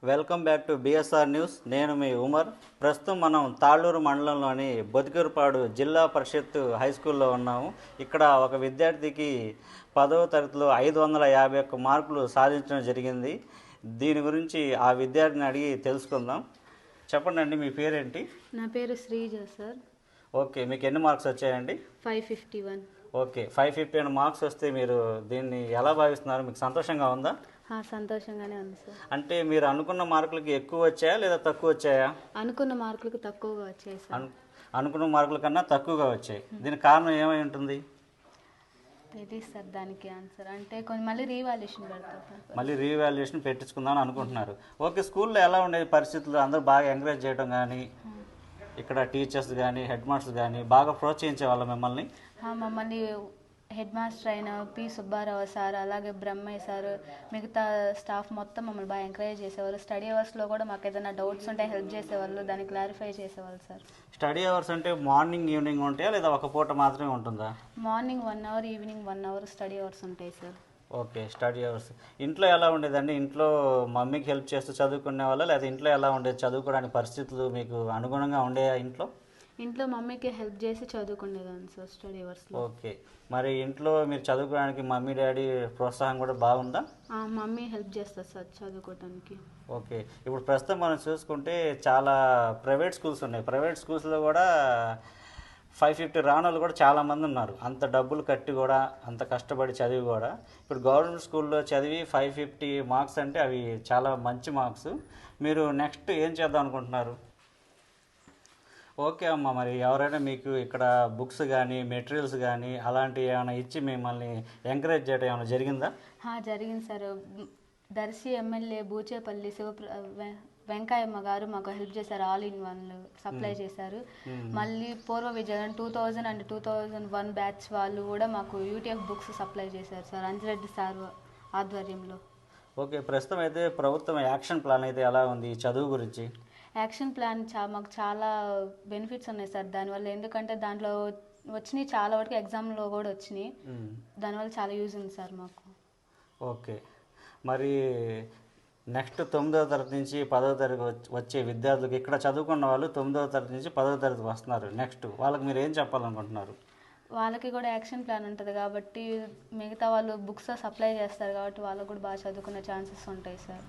Welcome back to BSR news. నేను మీ ఉమర్. ప్రస్తుతం మనం తాళ్ళూరు మండలంలోని బొదికూరుపాడు జిల్లా పరిషత్ హై స్కూల్లో ఉన్నాము. ఇక్కడ ఒక విద్యార్థికి 10వ తరగతిలో 551 మార్కులు సాధించడం జరిగింది. దీని గురించి ఆ విద్యార్థిని అడిగి తెలుసుకుందాం. చెప్పండి అండి, మీ పేరేంటి? నా పేరు శ్రీజ సార్. ఓకే, మీకు ఎన్ని మార్క్స్ వచ్చాయండి? 551. ఓకే, 551 మార్క్స్ వస్తే మీరు దీన్ని ఎలా భావిస్తున్నారు? మీకు సంతోషంగా ఉందా? సంతోషంగానే ఉంది సార్. అంటే మీరు అనుకున్న మార్కులకి ఎక్కువ వచ్చాయా లేదా తక్కువ వచ్చాయా? అనుకున్న మార్కులకు తక్కువగా వచ్చాయి సార్. అనుకున్న మార్కుల కన్నా తక్కువగా వచ్చాయి. దీనికి కారణం ఏమై ఉంటుంది? తెలియదు సార్ దానికి ఆన్సర్. అంటే కొంచెం మళ్ళీ రీవాల్యుయేషన్ పెడతారు సార్. మళ్ళీ రీవాల్యుయేషన్ పెట్టించుకుందామని అనుకుంటున్నారు. ఓకే, స్కూల్లో ఎలా ఉండేది పరిస్థితులు? అందరూ బాగా ఎంకరేజ్ చేయడం కానీ, ఇక్కడ టీచర్స్ కానీ హెడ్ మాస్టర్స్ కానీ బాగా ప్రోత్సహించే వాళ్ళు మిమ్మల్ని? మమ్మల్ని హెడ్ మాస్టర్ అయిన పి సుబ్బారావు సార్, అలాగే బ్రహ్మయ్య సార్, మిగతా స్టాఫ్ మొత్తం మమ్మల్ని బాగా ఎంకరేజ్ చేసేవారు. స్టడీ అవర్స్లో కూడా మాకు ఏదైనా డౌట్స్ ఉంటే హెల్ప్ చేసేవాళ్ళు, దాన్ని క్లారిఫై చేసేవాళ్ళు సార్. స్టడీ అవర్స్ అంటే మార్నింగ్ ఈవినింగ్ ఉంటాయా లేదా ఒక పూట మాత్రమే ఉంటుందా? Morning 1 hour, evening 1 hour study hours ఉంటాయి సార్. Okay, study hours. ఇంట్లో ఎలా ఉండేదండి? ఇంట్లో మమ్మీకి హెల్ప్ చేస్తూ చదువుకునే వాళ్ళ లేదా ఇంట్లో ఎలా ఉండేది? చదువుకోవడానికి పరిస్థితులు మీకు అనుగుణంగా ఉండేయా ఇంట్లో? ఇంట్లో మమ్మీకి హెల్ప్ చేసి చదువుకునేదాన్ని సార్ స్టడీ అవర్స్లో. ఓకే, మరి ఇంట్లో మీరు చదువుకోవడానికి మమ్మీ డాడీ ప్రోత్సాహం కూడా బాగుందా? మమ్మీ హెల్ప్ చేస్తారు సార్ చదువుకోవడానికి. ఓకే, ఇప్పుడు ప్రస్తుతం మనం చూసుకుంటే చాలా ప్రైవేట్ స్కూల్స్ ఉన్నాయి. ప్రైవేట్ స్కూల్స్లో కూడా 550 రానోళ్ళు కూడా చాలామంది ఉన్నారు. అంత డబ్బులు కట్టి కూడా, అంత కష్టపడి చదివి కూడా. ఇప్పుడు గవర్నమెంట్ స్కూల్లో చదివి 550 మార్క్స్ అంటే అవి చాలా మంచి మార్క్స్. మీరు నెక్స్ట్ ఏం చేద్దాం అనుకుంటున్నారు? ఓకే అమ్మ, మరి ఎవరైనా మీకు ఇక్కడ బుక్స్ కానీ మెటీరియల్స్ కానీ అలాంటివి ఏమైనా ఇచ్చి మిమ్మల్ని ఎంకరేజ్ చేయడం ఏమైనా జరిగిందా? జరిగింది సార్. దర్శి ఎమ్మెల్యే బూచేపల్లి వెంకయ్యమ్మ గారు మాకు హెల్ప్ చేశారు. ఆల్ ఇన్ వన్ సప్లై చేశారు. మళ్ళీ పూర్వ విద్యాలయం 2000 అండ్ 2001 బ్యాచ్ వాళ్ళు కూడా మాకు యూటీఎఫ్ బుక్స్ సప్లై చేశారు సార్, అంజిరెడ్డి సార్ ఆధ్వర్యంలో. ఓకే, ప్రస్తుతం అయితే ప్రభుత్వం యాక్షన్ ప్లాన్ అయితే ఎలా ఉంది ఈ చదువు గురించి? యాక్షన్ ప్లాన్ మాకు చాలా బెనిఫిట్స్ ఉన్నాయి సార్ దానివల్ల. ఎందుకంటే దాంట్లో వచ్చినాయి చాలా వరకు, ఎగ్జామ్లో కూడా వచ్చినాయి. దానివల్ల చాలా యూజ్ ఉంది సార్ మాకు. ఓకే, మరి నెక్స్ట్ 9వ తరగతి నుంచి 10వ తరగతి వచ్చే విద్యార్థులకు, ఇక్కడ చదువుకున్న వాళ్ళు 9వ తరగతి నుంచి 10వ తరగతి వస్తున్నారు, నెక్స్ట్ వాళ్ళకి మీరు ఏం చెప్పాలనుకుంటున్నారు? వాళ్ళకి కూడా యాక్షన్ ప్లాన్ ఉంటుంది కాబట్టి, మిగతా వాళ్ళు బుక్స్ సప్లై చేస్తారు కాబట్టి వాళ్ళకు కూడా బాగా చదువుకునే ఛాన్సెస్ ఉంటాయి సార్.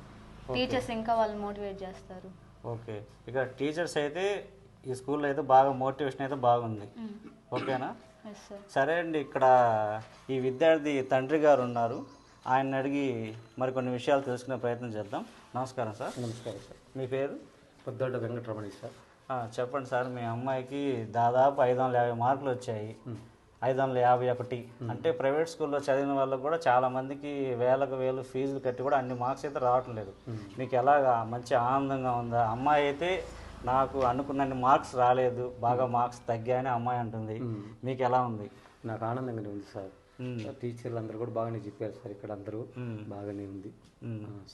టీచర్స్ ఇంకా వాళ్ళు మోటివేట్ చేస్తారు. ఓకే, ఇక టీచర్స్ అయితే ఈ స్కూల్లో అయితే బాగా మోటివేషన్ అయితే బాగుంది. ఓకేనా? సరే అండి, ఇక్కడ ఈ విద్యార్థి తండ్రి గారు ఉన్నారు. ఆయన అడిగి మరికొన్ని విషయాలు తెలుసుకునే ప్రయత్నం చేద్దాం. నమస్కారం సార్. నమస్కారం సార్. మీ పేరు? పొద్దుట వెంకటరమణి సార్. చెప్పండి సార్, మీ అమ్మాయికి దాదాపు 550 మార్కులు వచ్చాయి. 551. అంటే ప్రైవేట్ స్కూల్లో చదివిన వాళ్ళకు కూడా చాలామందికి వేలకు వేలు ఫీజులు కట్టి కూడా అన్ని మార్క్స్ అయితే రావటం లేదు. మీకు ఎలాగా మంచి ఆనందంగా ఉందా? అమ్మాయి అయితే నాకు అనుకున్నన్ని మార్క్స్ రాలేదు, బాగా మార్క్స్ తగ్గాయని అమ్మాయి అంటుంది. మీకు ఎలా ఉంది? నాకు ఆనందంగానే ఉంది సార్. టీచర్లు అందరూ కూడా బాగానే చెప్పారు సార్. ఇక్కడ అందరూ బాగానే ఉంది,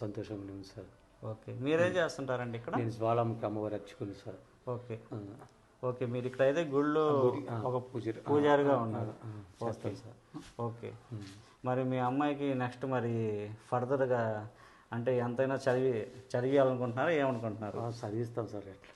సంతోషంగానే ఉంది సార్. ఓకే, మీరేం చేస్తుంటారండి ఇక్కడ? నేను జ్వాలాముఖి అమ్మవారి అర్చుకుని సార్. ఓకే ఓకే, మీరు ఇక్కడ అయితే గుళ్ళో ఒక పూజారిగా ఉన్నారు. Okay sir. ఓకే, మరి మీ అమ్మాయికి నెక్స్ట్ మరి ఫర్దర్గా అంటే ఎంతైనా చదివియాలనుకుంటున్నారా, ఏమనుకుంటున్నారు? చదివిస్తాం సార్. ఎట్లా